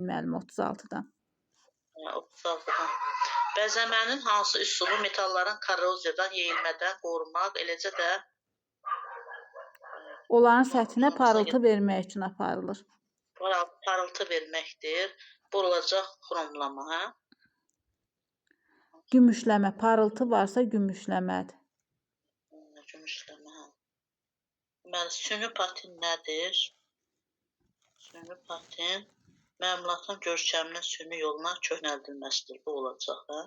müəllim 36-dan. 36-dan. Bəzəmənin hansı üsulu metalların korroziyadan, yeyilmədən qorumaq, eləcə də onların səthinə parıltı vermək üçün aparılır. Parıltı verməkdir. Borulacaq xromlama, hə? Gümüşləmə, parıltı varsa gümüşləmədir. Gümüşləmə, hə. Deməli, süni patin nədir? Süni patin məmulatın görkəminin süni yoluna köhnəldilməsidir. Bu olacaq, hə?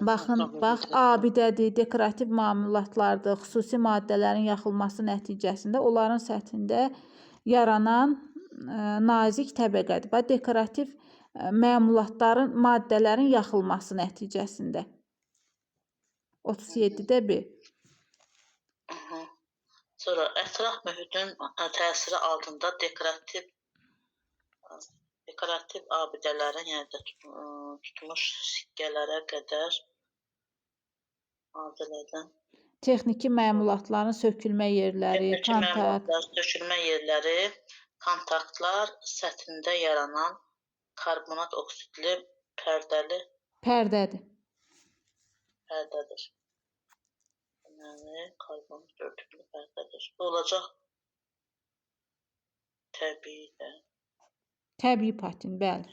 Baxın, bax, abidədir, dekorativ məmulatlardır, xüsusi maddələrin yaxılması nəticəsində onların səthində yaranan nazik təbəqədir. Bax, dekorativ məmulatların, maddələrin yaxılması nəticəsində. 37-də B. Sonra ətraf mühitin təsiri altında dekorativ abidələrin, yəni də tutmuş sikkələrə qədər abidələrdən Texniki məmulatların sökülmə yerləri, sökülmə yerləri, kontaktlar səthində yaranan karbonat oksidli pərdədir. Deməli, karbonat örtüklü pərdədir. Bu olacaq təbii də. Təbii patin, bəli.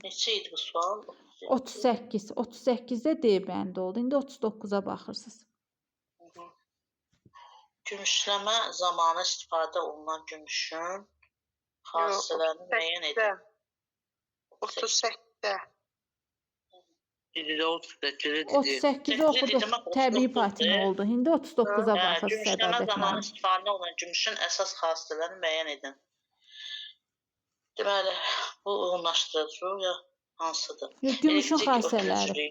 Neçə idi bu sual? 38. 38-də D bəndi oldu. İndi 39-a baxırsınız. Gümüşləmə zamanı istifadə olunan gümüşün xassələrini müəyyən edin. 38-də. 38-i oxuduq, təbii patin oldu. İndi 39-a baxırsınız. Gümüşləmə zamanı istifadə olunan gümüşün əsas xassələrini müəyyən edin. Deməli, bu uyğunlaşdırıcı ya hansıdır? Gümüşün xassələri.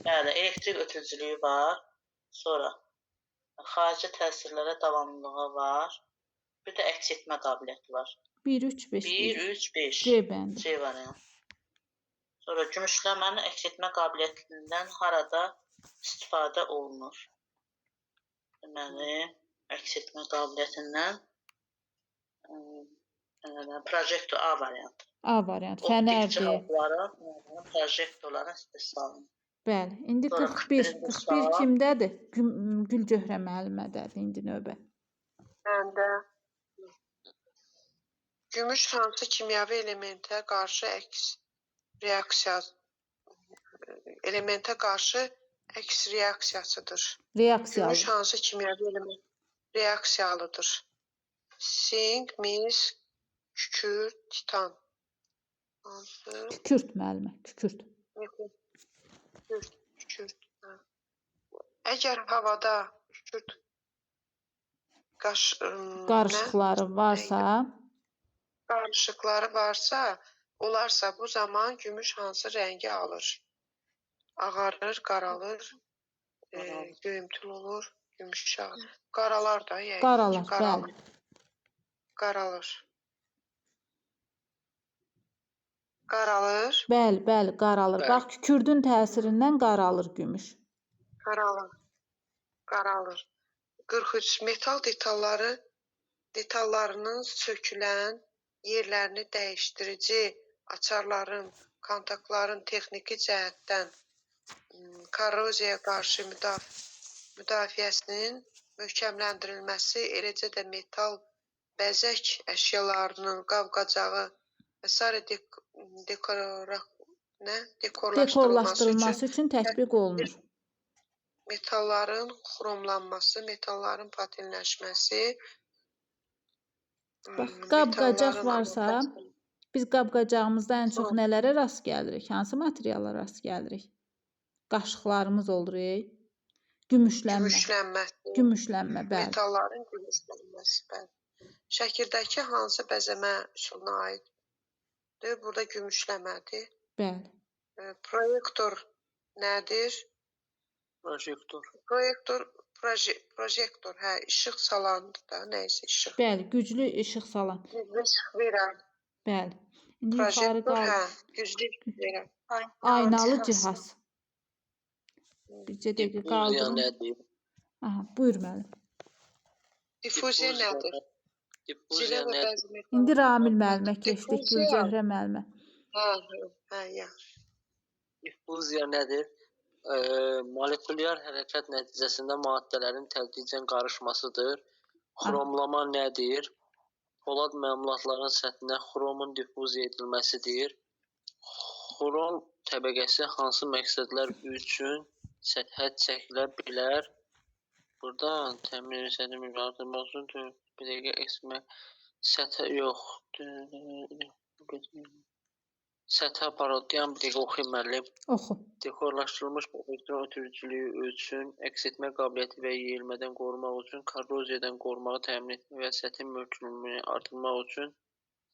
Bəli, elektrik ötürücülüyü var. Sonra xarici təsirlərə davamlılığı var. Bir də əks etmə qabiliyyəti var. 1, 3, 5. 1, 3, 5. C bəndi. C variant. Sonra gümüşləmənin əks etmə qabiliyyətindən harada istifadə olunur? Deməli, əks etmə qabiliyyətindən projektor A variantı. A variantı. Fənərdir. Projektorların istehsalı. Bəli. İndi 41. 41 kimdədir? Gülcöhrə müəllimədədir indi növbə. Məndə. Gümüş hansı kimyəvi elementə qarşı əks reaksiyasıdır? Reaksiyalı. Gümüş hansı kimyəvi element reaksiyalıdır? Sink, mis, kükürt, titan. Kükürt müəllimə, kükürt. Kükürt. Əgər havada kükürt qarışıqları varsa, olarsa bu zaman gümüş hansı rəngi alır? Ağarır, qaralır, göyümtül olur, gümüşə. Qaralar da yəqin. Qaralar, bəli. Qaralır. Qaralır. Bəli, bəli, qaralır. Bax, kükürdün təsirindən qaralır gümüş. Qaralır. 43. Metal detallarının sökülən yerlərini dəyişdirici açarların, kontaktların texniki cəhətdən korroziyaya qarşı müdafiəsinin möhkəmləndirilməsi, eləcə də metal bəzək əşyalarının, qab-qacağı və sairə dekorlaşdırılması üçün tətbiq olunur. Metalların xromlanması, metalların patinləşməsi. Bax, qab-qacaq varsa, biz qab-qacağımızda ən çox nələrə rast gəlirik? Hansı materiala rast gəlirik? Qaşıqlarımız olur. Gümüşlənmə, bəli. Metalların gümüşlənməsi, bəli. Şəkirdəki hansı bəzəmə üsuluna aiddir? Burada gümüşləmədir. Bəli. Proyektor nədir? Projektor, hə, işıq salandır da, nəysə işıq. Bəli, güclü işıq salan. Güclü işıq verən. Bəli. İndi projektor, hə, güclü işıq verən. Aynalı cihaz. Bircə dəqiqə qaldırın. Aha, buyur müəllim. Difuziya nədir? Diffuziya Cilə və nədir? bəzmə. İndi Ramil müəllimə keçdik, Diffuziya. Gülcəhrə müəllimə. Hə, yaxşı. Diffuziya nədir? Molekulyar hərəkət nəticəsində maddələrin tədricən qarışmasıdır. Xromlama nədir? Polad məmulatların səthinə xromun diffuziya edilməsidir. Xrom təbəqəsi hansı məqsədlər üçün səthə çəkilə bilər? Burada təmin səthi artırmaq üçün bir dəqiqə eksmə səthə yox. Səthə aparatlayan bir dəqiqə oxuyum müəllim. Oxu. Dekorlaşdırılmış elektron ötürücülüyü üçün, əks etmə qabiliyyəti və yeyilmədən qorumaq üçün, korroziyadan qorumağı təmin etmək və səthin möhkəmliyini artırmaq üçün,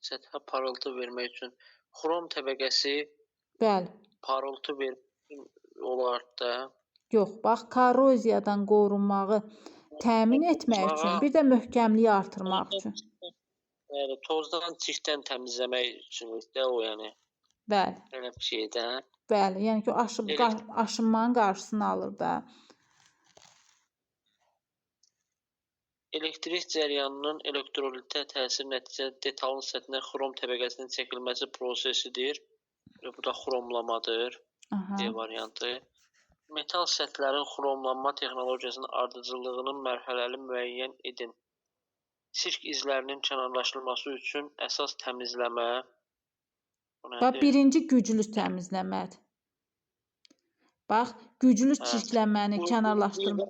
səthə parıltı vermək üçün. Xrom təbəqəsi Bəli. parıltı vermək olar da. Yox, bax, korroziyadan qorunmağı təmin etmək üçün, bir də möhkəmliyi artırmaq üçün. Yəni, tozdan, çirkdən təmizləmək üçün də o, yəni. Bəli. Elə bir şeydən. Bəli, yəni ki, aşınmanın qarşısını alır da. Elektrik cəryanının elektrolitə təsir nəticəsində detalın səthinə xrom təbəqəsinin çəkilməsi prosesidir. Bu da xromlamadır. Aha. D variantı. Metal səthlərin xromlanma texnologiyasının ardıcıllığının mərhələli müəyyən edin. Sirk izlərinin kənarlaşdırılması üçün əsas təmizləmə. Bax, birinci güclü təmizləmədir. Bax, güclü çirklənməni kənarlaşdırma.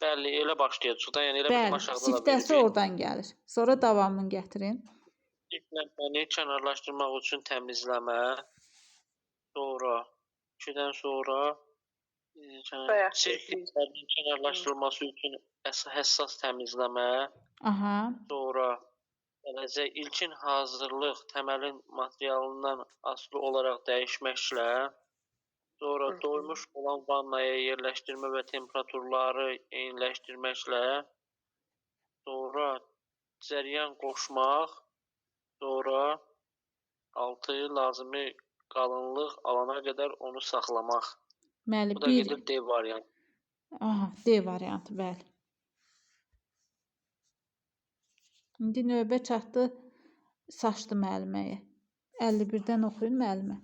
Bəli, elə başlayacaq da, yəni elə Bəli, bizim aşağıda da siftəsi oradan gəlir. Sonra davamını gətirin. Çirklənməni kənarlaşdırmaq üçün təmizləmə. Sonra, 2-dən sonra sirk izlərinin kənarlaşdırılması üçün həssas təmizləmə. Aha. Sonra ilkin hazırlıq təməlin materialından asılı olaraq dəyişməklə, sonra doymuş olan vannaya yerləşdirmə və temperaturları eyniləşdirməklə, sonra cəryan qoşmaq, sonra altı lazımi qalınlıq alana qədər onu saxlamaq. Bu da gedir D variantı. Aha, D variantı, bəli. İndi növbə çatdı saçlı müəlliməyə. 51-dən oxuyun müəllimə.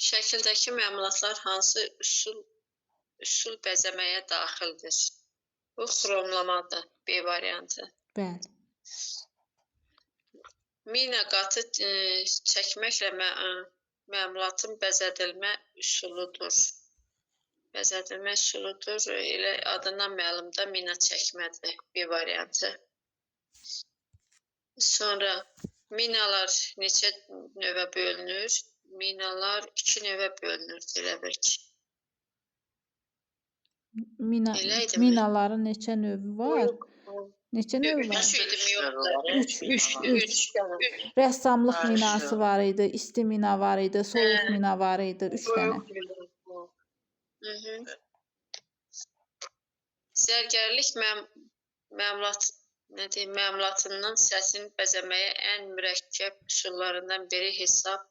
Şəkildəki məmulatlar hansı üsul bəzəməyə daxildir? Bu xromlamadır, B variantı. Bəli. Mina qatı çəkməklə məmulatın bəzədilmə üsuludur. Bəzədilmə üsuludur, elə adından məlum da mina çəkmədir, B variantı. Sonra minalar neçə növə bölünür? Minalar 2 növə bölünür, elə bil ki. Minaların neçə növü var? Neçə növü var? 3 idi mi yoxdur? 3. Rəssamlıq minası var idi, isti mina var idi, soyuq mina var idi, 3 dənə. Zərgərlik məmulatından səthin bəzəməyə ən mürəkkəb üsullarından biri hesab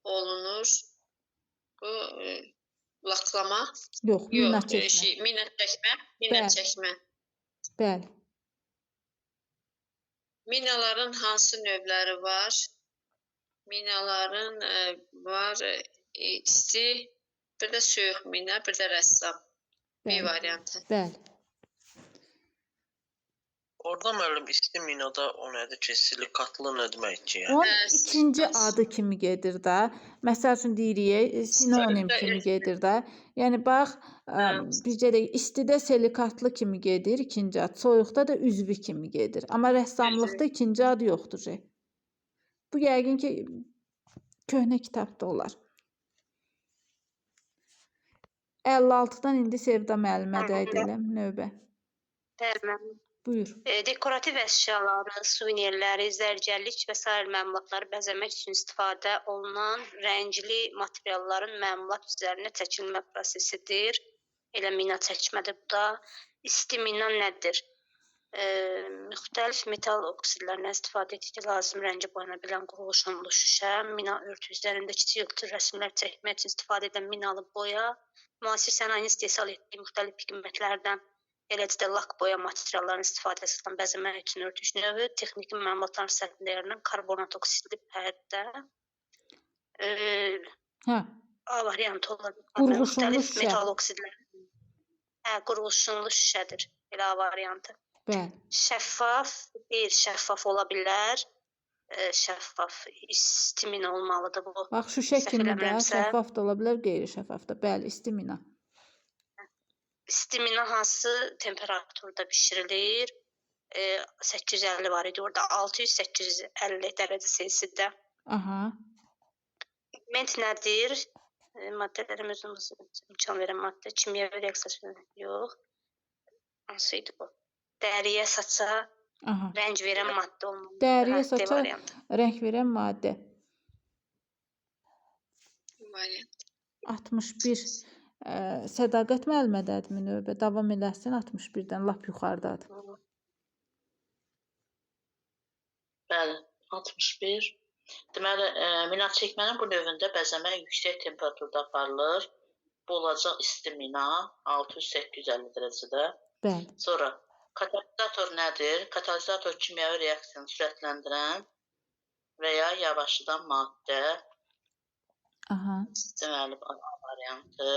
olunur. Bu laklama? Yox, mina çəkmə. Mina çəkmə. Bəli. Minaların hansı növləri var? Minaların var isti, bir də soyuq mina, bir də rəssam. B variantı. Bəli. Orada müəllim isti minada o nədir ki, silikatlı nə demək ki? Onun ikinci adı kimi gedir də. Məsəl üçün deyirik, sinonim kimi gedir də. Yəni bax, bizcə də istidə silikatlı kimi gedir ikinci ad, soyuqda da üzvü kimi gedir. Amma rəssamlıqda ikinci adı yoxdur. Bu yəqin ki köhnə kitabda olar. 56-dan indi Sevda müəllimə də edelim növbə. Təmin. Buyur. Dekorativ əşyaları, suvenirləri, zərgərlik və sair məmulatları bəzəmək üçün istifadə olunan rəngli materialların məmulat üzərinə çəkilmə prosesidir. Elə mina çəkmədir bu da. İsti mina nədir? Müxtəlif metal oksidlərindən istifadə etdikdə lazım rəngi boyana bilən quruluşunlu şüşə, mina örtü üzərində kiçik ölçülü rəsmlər çəkmək üçün istifadə edən minalı boya, müasir sənayenin istehsal etdiyi müxtəlif pigmentlərdən, eləcə də lak boya materiallarının istifadəsindən bəzəmək üçün örtüş növü texniki məlumatların səthində yaranan karbonat oksidli pərdə Hə, A variantı olabilir. Qurğuşunlu Müxtəlif şüşə. metal oksidlər. Hə, qurğuşunlu şüşədir. Elə A variantı. bəli. Şəffaf, qeyri-şəffaf ola bilər. Şəffaf, istimin olmalıdır bu. Bax, şüşə Səhv kimi də eləmirəmsə. şəffaf da ola bilər, qeyri-şəffaf da. Bəli, istimina. İstimina hansı temperaturda bişirilir? 850 var idi orada. 600-850 dərəcə Selsidə. Aha. Pigment nədir? Maddələrin özümüz imkan verən maddə, kimyəvi reaksiya yox. Hansı idi bu? Dəriyə, saça Aha. rəng verən maddə olmalı. Dəriyə, D saça variantı. rəng verən maddə. Variant. 61. Sədaqət müəllimədədirmi növbə? Davam eləsin 61-dən lap yuxarıdadır. Bəli, 61. Deməli, minat çəkmənin bu növündə bəzəmə yüksək temperaturda aparılır. Bu olacaq istimina 600-850 dərəcədə. Bəli. Sonra katalizator nədir? Katalizator kimyəvi reaksiyanı sürətləndirən və ya yavaşladan maddə. Aha. Deməli, A variantı.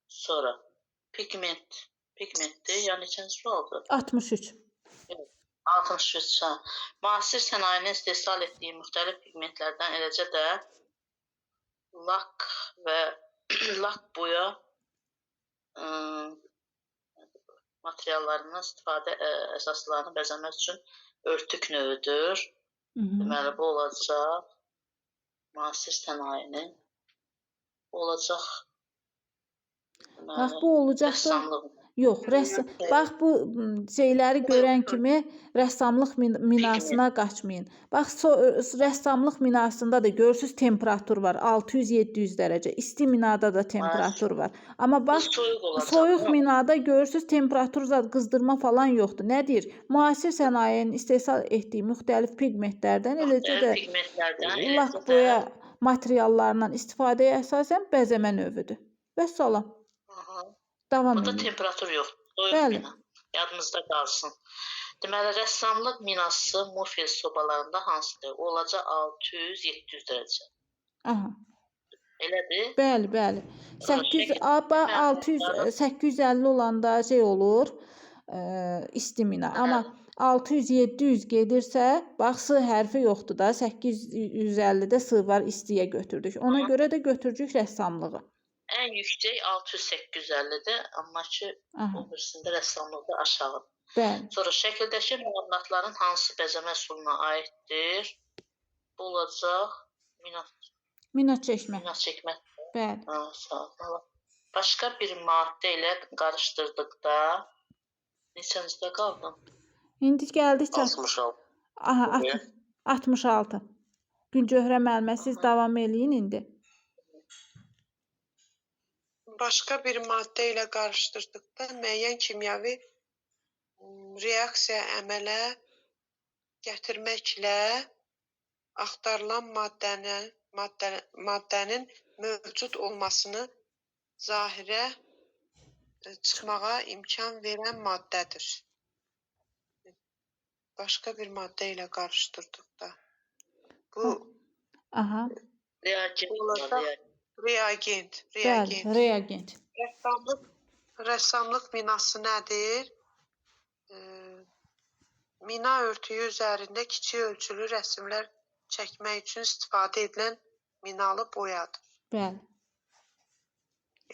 Sonra pigment. Pigmentdir, yəni neçənci sualdır? 63. 63. Müasir sənayenin istehsal etdiyi müxtəlif pigmentlərdən, eləcə də lak və lak boya materiallarından istifadə əsaslarını bəzəmək üçün örtük növüdür. Deməli, bu olacaq müasir sənayenin. Bu olacaq Bax, bu olacaq da rəssamlıq. yox, bax bu şeyləri görən kimi rəssamlıq minasına qaçmayın. Bax, rəssamlıq minasında da görürsüz temperatur var, 600-700 dərəcə. İsti minada da temperatur var. Amma bax, Soyuq olacaq. soyuq minada görürsüz temperatur zad qızdırma falan yoxdur. Nədir? Müasir sənayenin istehsal etdiyi müxtəlif pigmentlərdən, eləcə də lak boya materiallarından istifadəyə əsasən bəzəmə növüdür. Vəssalam. Davam Burada edin. temperatur yoxdur. Soyuq Bəli. mina. Yadımızda qalsın. Deməli, rəssamlıq minası mufel sobalarında hansıdır? O olacaq 600-700 dərəcə. Aha. Elədir? Bəli, bəli. 850 olanda şey olur, istimina. Amma 600-700 gedirsə, bax S hərfi yoxdur da, 850-də S var, istiyə götürdük. Ona görə də götürcük rəssamlığı. Ən yüksək 600-850-dir, amma ki, o birisində rəssamlıqda aşağı. Bəli. Sonra şəkildəki məlumatların hansı bəzəmə üsuluna aiddir? Bu olacaq Minat çəkmə. minat çəkmə. Bəli. Sağ ol. Başqa bir maddə ilə qarışdırdıqda neçəncədə qaldın? İndi gəldik 66. Aha, 66. Güncöhrə müəllimə, siz davam eləyin indi. Başqa bir maddə ilə qarışdırdıqda müəyyən kimyəvi reaksiya əmələ gətirməklə axtarılan maddənin mövcud olmasını zahirə çıxmağa imkan verən maddədir. Başqa bir maddə ilə qarışdırdıqda. Bu Aha. reagent. Bəli, reagent. Rəssamlıq minası nədir? Mina örtüyü üzərində kiçik ölçülü rəsmlər çəkmək üçün istifadə edilən minalı boyadır. Bəli.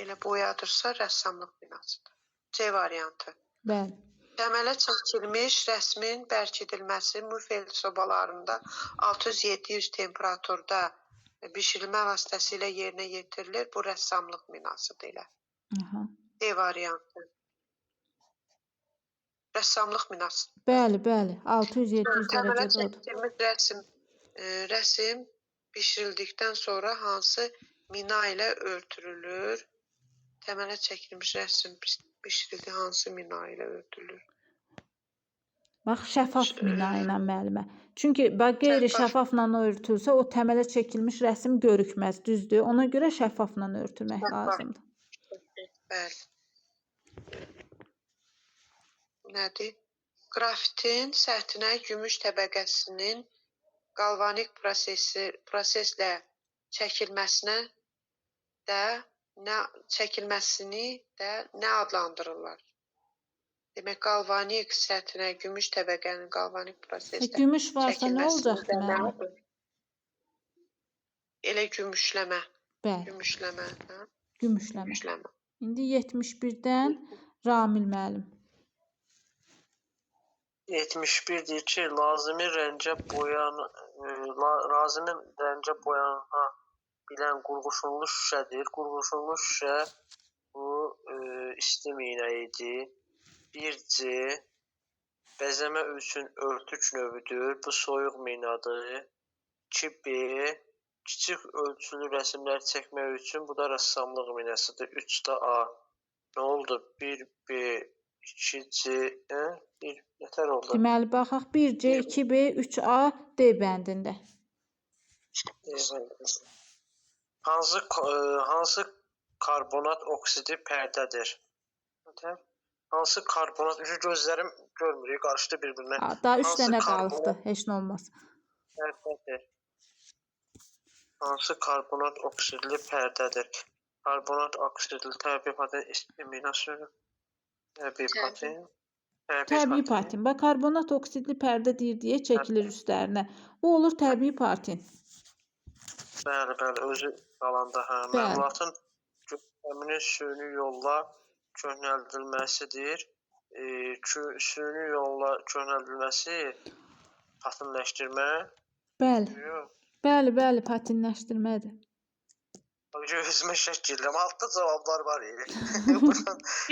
Elə boyadırsa rəssamlıq minasıdır. C variantı. Bəli. Təmələ çəkilmiş rəsmin bərkidilməsi mufel sobalarında 600-700 temperaturda bişirilmə vasitəsilə yerinə yetirilir. Bu rəssamlıq minasıdır elə. Aha. D variantı. Rəssamlıq minası. Bəli, bəli. 600-700 Təmələ dərəcədə odur. çəkilmiş rəsm bişirildikdən sonra hansı mina ilə örtülür? Təmələ çəkilmiş rəsm bişirildi, hansı mina ilə örtülür? Bax, şəffaf mina ilə müəllimə. Çünki qeyri-şəffafla örtülsə, o təmələ çəkilmiş rəsm görükməz, düzdür? Ona görə şəffafla örtülmək lazımdır. Bəli. Nədir? Qrafitin səthinə gümüş təbəqəsinin qalvanik proseslə çəkilməsini də nə adlandırırlar? Demək, qalvanik səthinə gümüş təbəqənin qalvanik proseslə Gümüş varsa nə olacaqdı çəkilməsini də nə müəllim? adı? Elə gümüşləmə. Bəli, Gümüşləmə. Hə? gümüşləmə. Gümüşləmə. İndi 71-dən Ramil müəllim. 71 deyir ki, lazımi rəngə boyana bilən qurğuşunlu şüşədir. Qurğuşunlu şüşə bu isti mina idi. 1C bəzəmə üçün örtük növüdür. Bu soyuq minadır. 2B kiçik ölçülü rəsmlər çəkmək üçün bu da rəssamlıq minəsidir. 3A. Nə oldu? 1B, 2C, nətər oldu? Deməli, baxaq 1C, 2B, 3A D bəndində. Hansı karbonat oksidi pərdədir? Hansı karbonat, gözlərim görmür, qarışdı bir-birinə. Daha 3 Hansı dənə karbonat- qalıbdı, heç nə olmaz. Pərdədir. Hansı karbonat oksidli pərdədir? Karbonat oksidli təbii patin istiminasyon. Təbii patin. Təbii patin. Bax, karbonat oksidli pərdə deyir deyə çəkilir üstlərinə. O olur təbii patin. Bəli, özü qalanda hə. Bəli. Məlumatın göstərminin süni yolla köhnəldilməsidir. Süni yolla köhnəldilməsi patinləşdirmə. Bəli, Yox. bəli, patinləşdirmədir. Gözümə şək girdim. Altda cavablar var.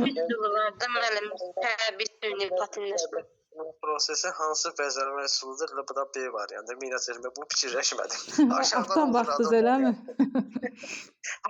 Üsullarda müəllim təbii süni patinləşmə. Prosesi hansı bəzəlmə üsuludur? Bu da B variantı. Mina çəkmə. Bu fikirləşmədim. Altdan baxdınız, eləmi?